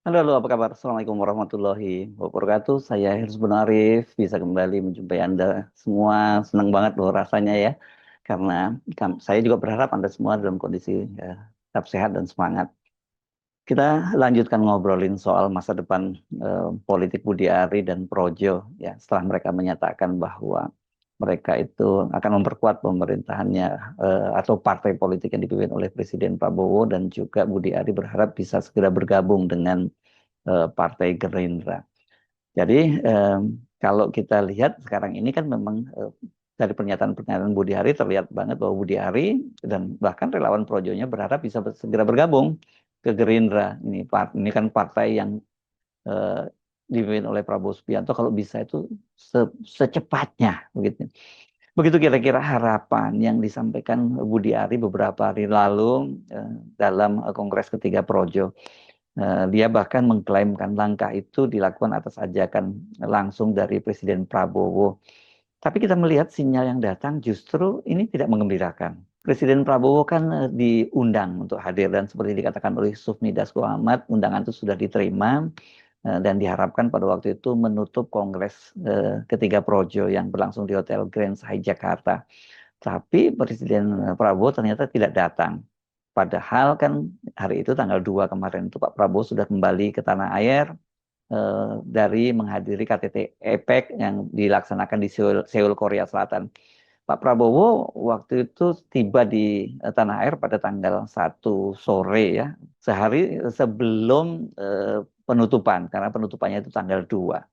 Halo, halo, apa kabar? Assalamualaikum warahmatullahi wabarakatuh. Saya Hirs bin Arif, bisa kembali menjumpai Anda semua. Senang banget loh rasanya ya, karena saya juga berharap Anda semua dalam kondisi tetap sehat dan semangat. Kita lanjutkan ngobrolin soal masa depan politik Budi Ari dan Projo ya, setelah mereka menyatakan bahwa mereka itu akan memperkuat pemerintahannya atau partai politik yang dipimpin oleh Presiden Prabowo, dan juga Budi Ari berharap bisa segera bergabung dengan Partai Gerindra. Jadi kalau kita lihat sekarang ini kan memang dari pernyataan-pernyataan Budi Ari terlihat banget bahwa Budi Ari dan bahkan relawan Projonya berharap bisa segera bergabung ke Gerindra. Ini kan partai yang eh, dipimpin oleh Prabowo Subianto, kalau bisa itu secepatnya begitu. Begitu kira-kira harapan yang disampaikan Budi Ari beberapa hari lalu dalam Kongres ketiga Projo. Dia bahkan mengklaimkan langkah itu dilakukan atas ajakan langsung dari Presiden Prabowo. Tapi kita melihat sinyal yang datang justru ini tidak menggembirakan. Presiden Prabowo kan diundang untuk hadir, dan seperti dikatakan oleh Sufmi Dasko Ahmad, undangan itu sudah diterima dan diharapkan pada waktu itu menutup Kongres ketiga Projo yang berlangsung di Hotel Grand Sahid Jakarta. Tapi Presiden Prabowo ternyata tidak datang. Padahal kan hari itu tanggal 2 kemarin itu Pak Prabowo sudah kembali ke tanah air dari menghadiri KTT APEC yang dilaksanakan di Seoul, Korea Selatan. Pak Prabowo waktu itu tiba di tanah air pada tanggal 1 sore ya, sehari sebelum penutupan, karena penutupannya itu tanggal 2.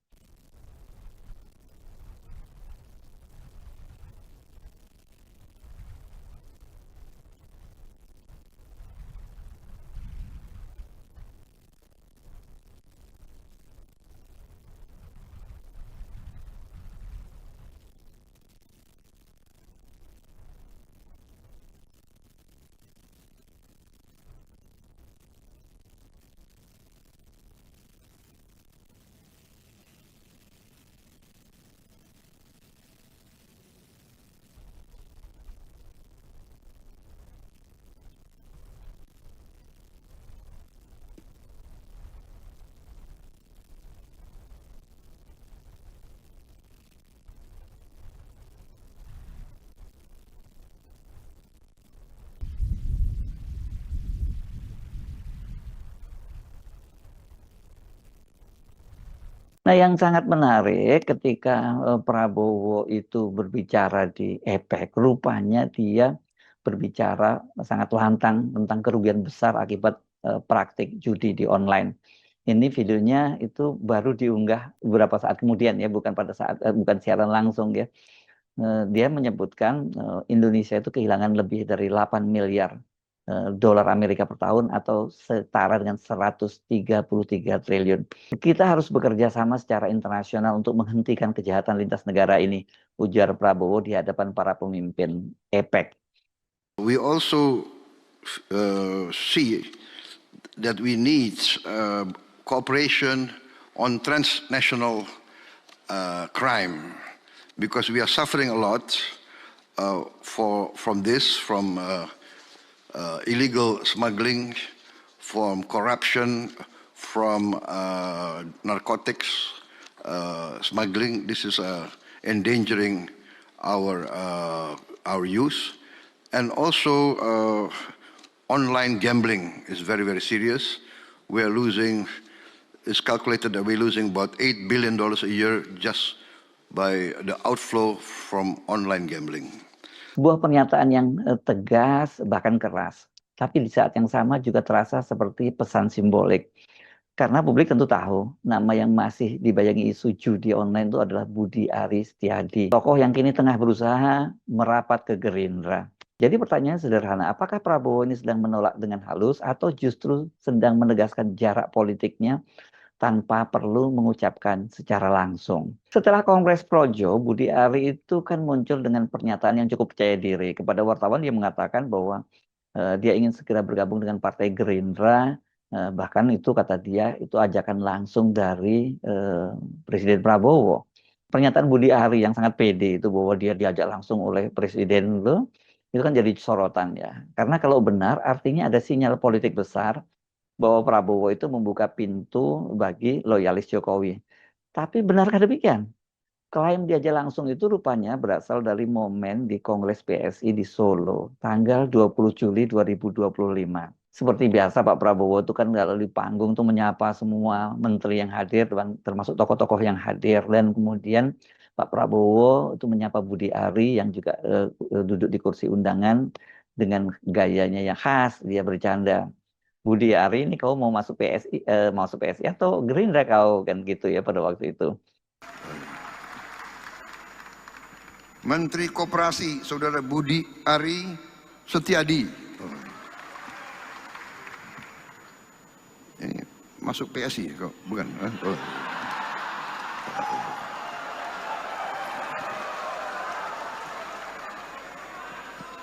Nah, yang sangat menarik ketika Prabowo itu berbicara di APEC, rupanya dia berbicara sangat lantang tentang kerugian besar akibat praktik judi di online. Ini videonya itu baru diunggah beberapa saat kemudian ya, bukan siaran langsung ya. Dia menyebutkan Indonesia itu kehilangan lebih dari 8 miliar dolar Amerika per tahun, atau setara dengan 133 triliun. Kita harus bekerja sama secara internasional untuk menghentikan kejahatan lintas negara ini, ujar Prabowo di hadapan para pemimpin APEC. We also see that we need cooperation on transnational crime because we are suffering a lot from illegal smuggling, from corruption, from narcotics smuggling. This is endangering our youth, and also online gambling is very, very serious. We are losing. It's calculated that we're losing about $8 billion a year just by the outflow from online gambling. Sebuah pernyataan yang tegas, bahkan keras. Tapi di saat yang sama juga terasa seperti pesan simbolik. Karena publik tentu tahu nama yang masih dibayangi isu judi online itu adalah Budi Ari Setiadi, tokoh yang kini tengah berusaha merapat ke Gerindra. Jadi pertanyaan sederhana, apakah Prabowo ini sedang menolak dengan halus atau justru sedang menegaskan jarak politiknya tanpa perlu mengucapkan secara langsung? Setelah Kongres Projo, Budi Ari itu kan muncul dengan pernyataan yang cukup percaya diri. Kepada wartawan dia mengatakan bahwa dia ingin segera bergabung dengan Partai Gerindra. Bahkan itu kata dia itu ajakan langsung dari Presiden Prabowo. Pernyataan Budi Ari yang sangat pede itu bahwa dia diajak langsung oleh Presiden itu kan jadi sorotan ya. Karena kalau benar artinya ada sinyal politik besar bahwa Prabowo itu membuka pintu bagi loyalis Jokowi. Tapi benarkah demikian? Klaim dia aja langsung itu rupanya berasal dari momen di Kongres PSI di Solo, tanggal 20 Juli 2025. Seperti biasa Pak Prabowo itu kan kalau di panggung tuh menyapa semua menteri yang hadir, termasuk tokoh-tokoh yang hadir. Dan kemudian Pak Prabowo itu menyapa Budi Ari yang juga duduk di kursi undangan dengan gayanya yang khas, dia bercanda. Budi Ari ini kau mau masuk PSI, mau masuk PSI atau Gerindra kau kan gitu ya pada waktu itu. Menteri Koperasi, Saudara Budi Ari Setiadi. Ini masuk PSI kok, bukan? Oh.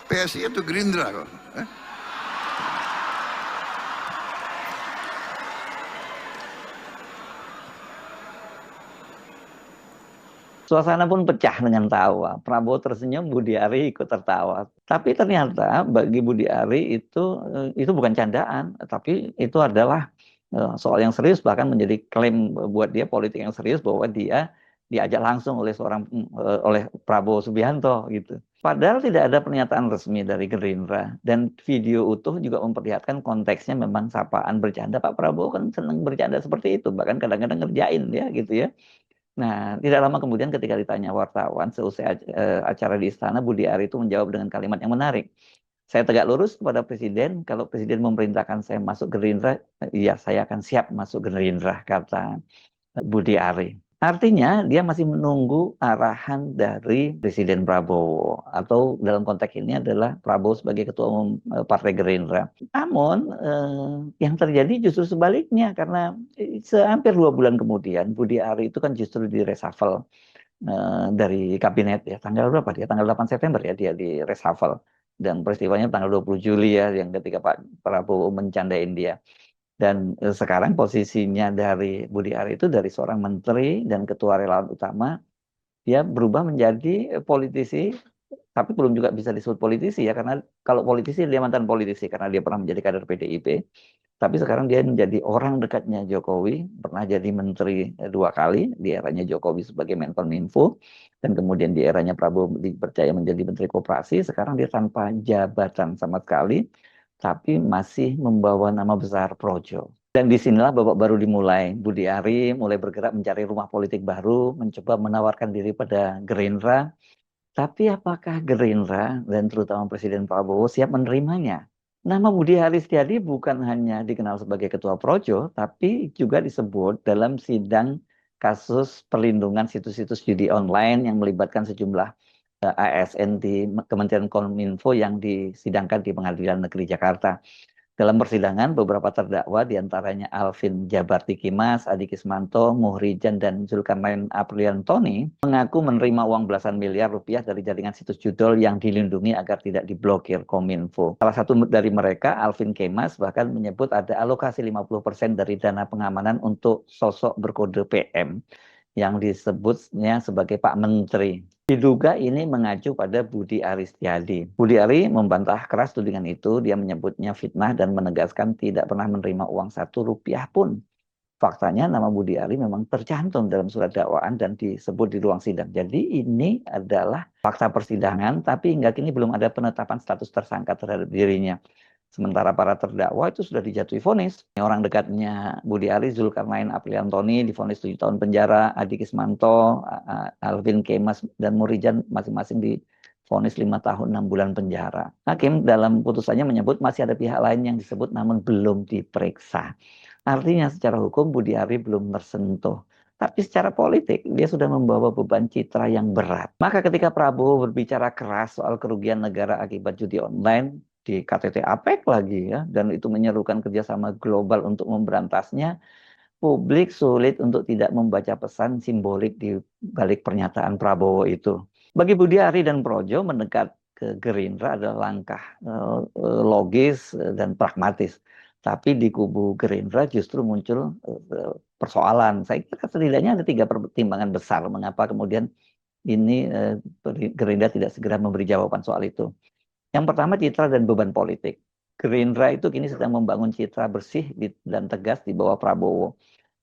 PSI itu Gerindra kok. Suasana pun pecah dengan tawa. Prabowo tersenyum, Budi Ari ikut tertawa. Tapi ternyata bagi Budi Ari itu bukan candaan, tapi itu adalah soal yang serius, bahkan menjadi klaim buat dia politik yang serius bahwa dia diajak langsung oleh Prabowo Subianto gitu. Padahal tidak ada pernyataan resmi dari Gerindra, dan video utuh juga memperlihatkan konteksnya memang sapaan bercanda. Pak Prabowo kan senang bercanda seperti itu, bahkan kadang-kadang ngerjain ya gitu ya. Nah, tidak lama kemudian ketika ditanya wartawan seusai acara di istana, Budi Ari itu menjawab dengan kalimat yang menarik. Saya tegak lurus kepada Presiden, kalau Presiden memerintahkan saya masuk Gerindra, ya saya akan siap masuk Gerindra, kata Budi Ari. Artinya dia masih menunggu arahan dari Presiden Prabowo, atau dalam konteks ini adalah Prabowo sebagai Ketua Umum Partai Gerindra. Namun yang terjadi justru sebaliknya, karena hampir 2 bulan kemudian Budi Ari itu kan justru di reshuffle dari kabinet ya. Tanggal berapa dia? Tanggal 8 September ya dia di reshuffle. Dan peristiwanya tanggal 20 Juli ya, yang ketika Pak Prabowo mencandain dia. Dan sekarang posisinya dari Budi Ari itu dari seorang menteri dan ketua relawan utama, dia berubah menjadi politisi, tapi belum juga bisa disebut politisi ya, karena kalau politisi dia mantan politisi, karena dia pernah menjadi kader PDIP. Tapi sekarang dia menjadi orang dekatnya Jokowi, pernah jadi menteri 2 kali, di eranya Jokowi sebagai Menkominfo, dan kemudian di eranya Prabowo dipercaya menjadi Menteri Koperasi. Sekarang dia tanpa jabatan sama sekali, tapi masih membawa nama besar Projo. Dan disinilah babak baru dimulai. Budi Ari mulai bergerak mencari rumah politik baru, mencoba menawarkan diri pada Gerindra. Tapi apakah Gerindra dan terutama Presiden Prabowo siap menerimanya? Nama Budi Ari Setiadi bukan hanya dikenal sebagai Ketua Projo, tapi juga disebut dalam sidang kasus perlindungan situs-situs judi online yang melibatkan sejumlah ASN di Kementerian Kominfo yang disidangkan di Pengadilan Negeri Jakarta. Dalam persidangan, beberapa terdakwa diantaranya Alvin Jabarti Kimas, Adi Kismanto, Muhrijan, dan Zulkarnain Apriliantoni mengaku menerima uang belasan miliar rupiah dari jaringan situs judul yang dilindungi agar tidak diblokir Kominfo. Salah satu dari mereka, Alvin Kimas, bahkan menyebut ada alokasi 50% dari dana pengamanan untuk sosok berkode PM yang disebutnya sebagai Pak Menteri. Diduga ini mengacu pada Budi Ari Setiadi. Budi Ari membantah keras tudingan itu, dia menyebutnya fitnah dan menegaskan tidak pernah menerima uang 1 rupiah pun. Faktanya nama Budi Ari memang tercantum dalam surat dakwaan dan disebut di ruang sidang. Jadi ini adalah fakta persidangan, tapi hingga kini belum ada penetapan status tersangka terhadap dirinya. Sementara para terdakwa itu sudah dijatuhi vonis. Orang dekatnya Budi Ari, Zulkarnain Apriliantoni, divonis 7 tahun penjara, Adi Kismanto, Alvin Kemas, dan Murijan masing-masing divonis 5 tahun 6 bulan penjara. Hakim dalam putusannya menyebut masih ada pihak lain yang disebut namun belum diperiksa. Artinya secara hukum Budi Ari belum tersentuh. Tapi secara politik dia sudah membawa beban citra yang berat. Maka ketika Prabowo berbicara keras soal kerugian negara akibat judi online, di KTT APEC lagi ya, dan itu menyerukan kerjasama global untuk memberantasnya, publik sulit untuk tidak membaca pesan simbolik di balik pernyataan Prabowo itu. Bagi Budi Ari dan Projo, mendekat ke Gerindra adalah langkah logis dan pragmatis. Tapi di kubu Gerindra justru muncul persoalan. Saya kira setidaknya ada 3 pertimbangan besar mengapa kemudian ini Gerindra tidak segera memberi jawaban soal itu. Yang pertama, citra dan beban politik. Gerindra itu kini sedang membangun citra bersih dan tegas di bawah Prabowo.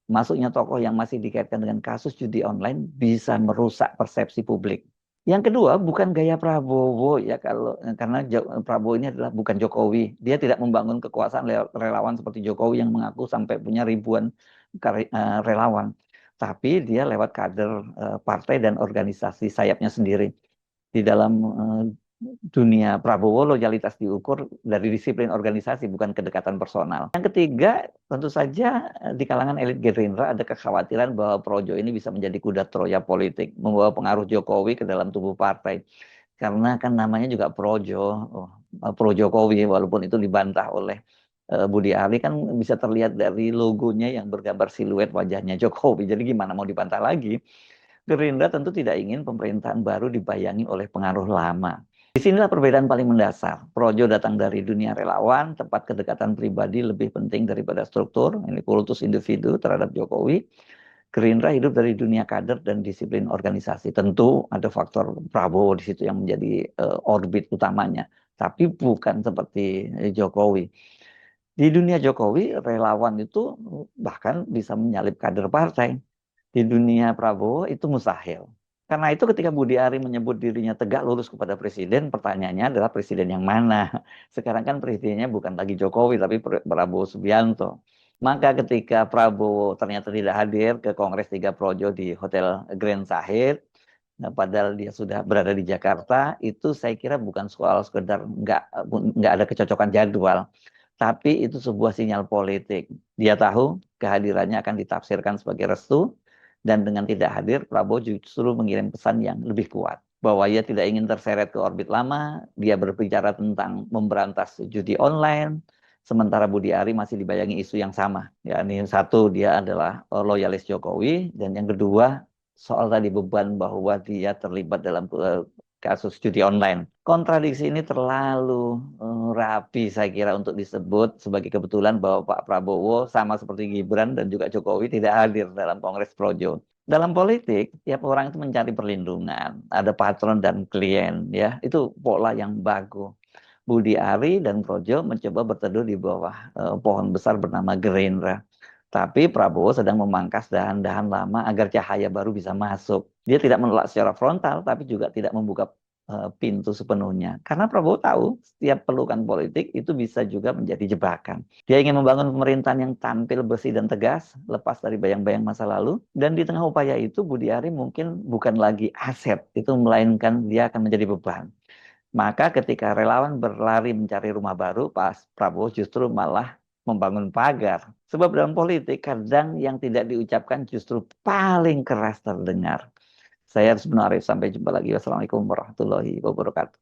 Masuknya tokoh yang masih dikaitkan dengan kasus judi online bisa merusak persepsi publik. Yang kedua, bukan gaya Prabowo ya karena Prabowo ini adalah bukan Jokowi. Dia tidak membangun kekuasaan lewat relawan seperti Jokowi yang mengaku sampai punya ribuan relawan. Tapi dia lewat kader partai dan organisasi sayapnya sendiri. Di dalam dunia Prabowo, loyalitas diukur dari disiplin organisasi, bukan kedekatan personal. Yang ketiga, tentu saja di kalangan elit Gerindra ada kekhawatiran bahwa Projo ini bisa menjadi kuda Troya politik, membawa pengaruh Jokowi ke dalam tubuh partai. Karena kan namanya juga Projo, Pro Jokowi, walaupun itu dibantah oleh Budi Ari, kan bisa terlihat dari logonya yang bergambar siluet wajahnya Jokowi. Jadi gimana mau dibantah lagi? Gerindra tentu tidak ingin pemerintahan baru dibayangi oleh pengaruh lama. Disinilah perbedaan paling mendasar. Projo datang dari dunia relawan, tempat kedekatan pribadi lebih penting daripada struktur, ini kultus individu terhadap Jokowi. Gerindra hidup dari dunia kader dan disiplin organisasi. Tentu ada faktor Prabowo di situ yang menjadi orbit utamanya, tapi bukan seperti Jokowi. Di dunia Jokowi, relawan itu bahkan bisa menyalip kader partai. Di dunia Prabowo itu mustahil. Karena itu ketika Budi Ari menyebut dirinya tegak lurus kepada presiden, pertanyaannya adalah presiden yang mana? Sekarang kan presidennya bukan lagi Jokowi, tapi Prabowo Subianto. Maka ketika Prabowo ternyata tidak hadir ke Kongres 3 Projo di Hotel Grand Sahid, nah, padahal dia sudah berada di Jakarta, itu saya kira bukan soal sekedar nggak ada kecocokan jadwal, tapi itu sebuah sinyal politik. Dia tahu kehadirannya akan ditafsirkan sebagai restu, dan dengan tidak hadir, Prabowo justru mengirim pesan yang lebih kuat. Bahwa ia tidak ingin terseret ke orbit lama, dia berbicara tentang memberantas judi online, sementara Budi Ari masih dibayangi isu yang sama. Ya, ini satu, dia adalah loyalis Jokowi, dan yang kedua, soal tadi beban bahwa dia terlibat dalam kasus judi online. Kontradiksi ini terlalu rapi saya kira untuk disebut sebagai kebetulan bahwa Pak Prabowo sama seperti Gibran dan juga Jokowi tidak hadir dalam Kongres Projo. Dalam politik, tiap orang itu mencari perlindungan, ada patron dan klien, ya itu pola yang bagus. Budi Ari dan Projo mencoba berteduh di bawah pohon besar bernama Gerindra. Tapi Prabowo sedang memangkas dahan-dahan lama agar cahaya baru bisa masuk. Dia tidak menolak secara frontal, tapi juga tidak membuka pintu sepenuhnya. Karena Prabowo tahu setiap pelukan politik itu bisa juga menjadi jebakan. Dia ingin membangun pemerintahan yang tampil bersih dan tegas, lepas dari bayang-bayang masa lalu. Dan di tengah upaya itu, Budi Ari mungkin bukan lagi aset, itu melainkan dia akan menjadi beban. Maka ketika relawan berlari mencari rumah baru, Pak Prabowo justru malah membangun pagar. Sebab dalam politik kadang yang tidak diucapkan justru paling keras terdengar. Saya harus menarik, sampai jumpa lagi. Wassalamualaikum warahmatullahi wabarakatuh.